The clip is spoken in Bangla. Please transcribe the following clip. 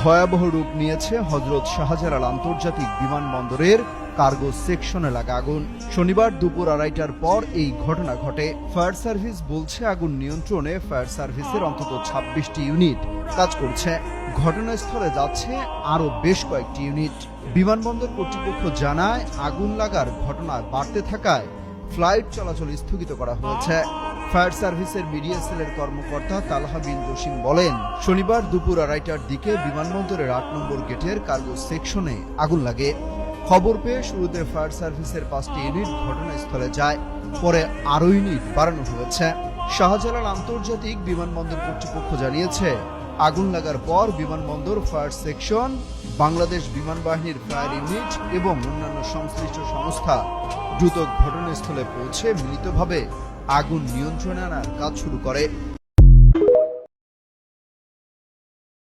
ভয়াবহ রূপ নিয়েছে হযরত শাহজালাল আন্তর্জাতিক বিমানবন্দরের কার্গো সেকশনে লাগা আগুন। শনিবার দুপুর 2:30টার পর এই ঘটনা ঘটে। ফায়ার সার্ভিস বলছে, আগুন নিয়ন্ত্রণে ফায়ার সার্ভিসের অন্তত 26টি ইউনিট কাজ করছে। ঘটনাস্থলে যাচ্ছে আরও বেশ কয়েকটি ইউনিট। বিমানবন্দর কর্তৃপক্ষ জানায়, আগুন লাগার ঘটনা বাড়তে থাকায় ফ্লাইট চলাচল স্থগিত করা হয়েছে। ফায়ার সার্ভিসের মিডিয়া সেলের কর্মকর্তা তালহা বিন জসিম বলেন, শনিবার দুপুর 2:30টার দিকে বিমানবন্দরের 8 নম্বর গেটের কার্গো সেকশনে আগুন লাগে। খবর পেয়ে শুরুতে ফায়ার সার্ভিসের 5টি ইউনিট ঘটনাস্থলে যায়, পরে আরও ইউনিট বাড়ানো হয়েছে। শাহজালাল আন্তর্জাতিক বিমানবন্দর কর্তৃপক্ষ জানিয়েছে, আগুন লাগার পর বিমানবন্দর ফায়ার সেকশন, বাংলাদেশ বিমান বাহিনীর ফায়ার ইউনিট এবং অন্যান্য সংশ্লিষ্ট সংস্থা দ্রুত ঘটনাস্থলে পৌঁছে মিলিতভাবে আগুন নিয়ন্ত্রণে আনার কাজ শুরু করে।